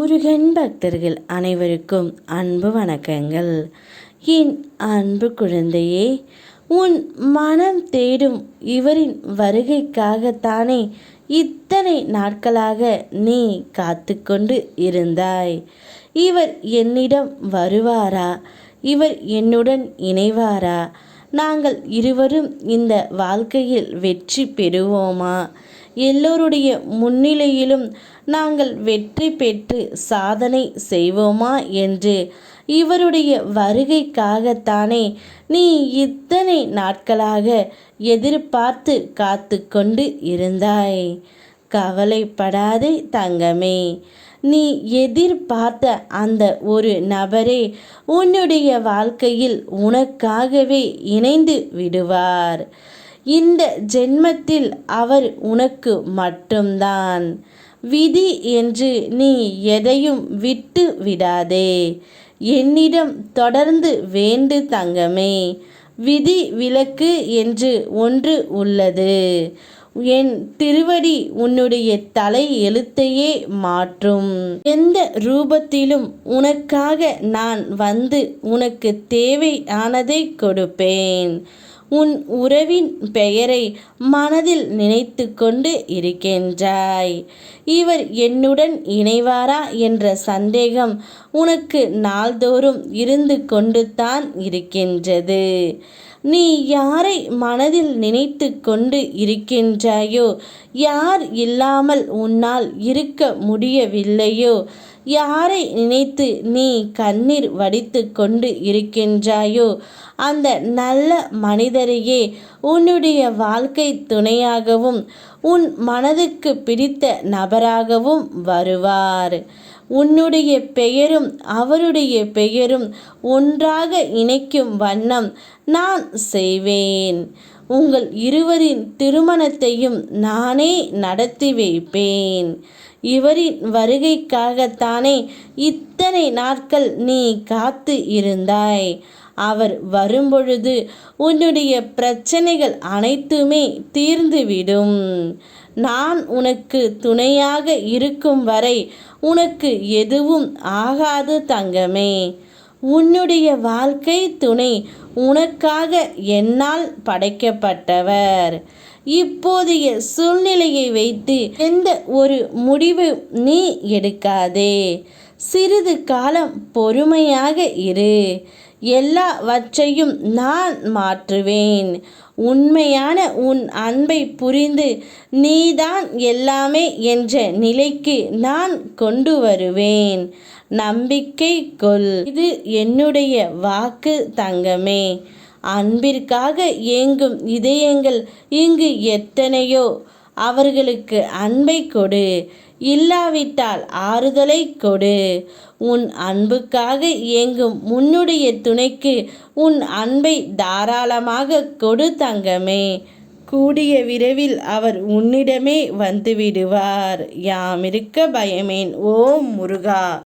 முருகன் பக்தர்கள் அனைவருக்கும் அன்பு வணக்கங்கள். என் அன்பு குழந்தையே, உன் மனம் தேடும் இவரின் வருகைக்காகத்தானே இத்தனை நாட்களாக நீ காத்து கொண்டு இருந்தாய். இவர் என்னிடம் வருவாரா? இவர் என்னுடன் இணைவாரா? நாங்கள் இருவரும் இந்த வாழ்க்கையில் வெற்றி பெறுவோமா? எல்லோருடைய முன்னிலையிலும் நாங்கள் வெற்றி பெற்று சாதனை செய்வோமா என்று இவருடைய வருகைக்காகத்தானே நீ இத்தனை நாட்களாக எதிர்பார்த்து காத்து கொண்டு இருந்தாய். கவலைப்படாதே தங்கமே. நீ எதிர்பார்த்த அந்த ஒரு நபரே உன்னுடைய வாழ்க்கையில் உனக்காகவே இணைந்து விடுவார். இந்த ஜென்மத்தில் அவர் உனக்கு மட்டும்தான். விதி என்று நீ எதையும் விட்டு விடாதே. என்னிடம் தொடர்ந்து வேண்டு தங்கமே. விதி விலக்கு என்று ஒன்று உள்ளது. என் திருவடி உன்னுடைய தலை எழுத்தையே மாற்றும். எந்த ரூபத்திலும் உனக்காக நான் வந்து உனக்கு தேவையானதை கொடுப்பேன். உன் உறவின் பெயரை மனதில் நினைத்து கொண்டு இருக்கின்றாய். இவர் என்னுடன் இணைவாரா என்ற சந்தேகம் உனக்கு நாள்தோறும் இருந்து கொண்டு தான் இருக்கின்றது. நீ யாரை மனதில் நினைத்து கொண்டு இருக்கின்றாயோ, யார் இல்லாமல் உன்னால் இருக்க முடியவில்லையோ, யாரை நினைத்து நீ கண்ணீர் வடித்து கொண்டு இருக்கின்றாயோ, அந்த நல்ல மனிதரையே உன்னுடைய வாழ்க்கை துணையாகவும் உன் மனதுக்கு பிடித்த நபராகவும் வருவார். உன்னுடைய பெயரும் அவருடைய பெயரும் ஒன்றாக இணைக்கும் வண்ணம் நான் செய்வேன். உங்கள் இருவரின் திருமணத்தையும் நானே நடத்தி வைப்பேன். இவரின் வருகைக்காகத்தானே இத்தனை நாட்கள் நீ காத்து இருந்தாய். அவர் வரும்பொழுது உன்னுடைய பிரச்சனைகள் அனைத்துமே தீர்ந்துவிடும். நான் உனக்கு துணையாக இருக்கும் வரை உனக்கு எதுவும் ஆகாது தங்கமே. உன்னுடைய வாழ்க்கை துணை உனக்காக என்னால் படைக்கப்பட்டவர். இப்போதைய சூழ்நிலையை வைத்து எந்த ஒரு முடிவு நீ எடுக்காதே. சிறிது காலம் பொறுமையாக இரு. எல்லாவற்றையும் நான் மாற்றுவேன். உண்மையான உன் அன்பை புரிந்து நீதான் எல்லாமே என்ற நிலைக்கு நான் கொண்டு வருவேன். நம்பிக்கை கொள். இது என்னுடைய வாக்கு தங்கமே. அன்பிற்காக ஏங்கும் இதயங்கள் இங்கு எத்தனையோ. அவர்களுக்கு அன்பை கொடு. இல்லாவிட்டால் ஆறுதலை கொடு. உன் அன்புக்காக ஏங்கும் உன்னுடைய துணைக்கு உன் அன்பை தாராளமாக கொடு தங்கமே. கூடிய விரைவில் அவர் உன்னிடமே வந்துவிடுவார். யாமிருக்க பயமேன். ஓம் முருகா.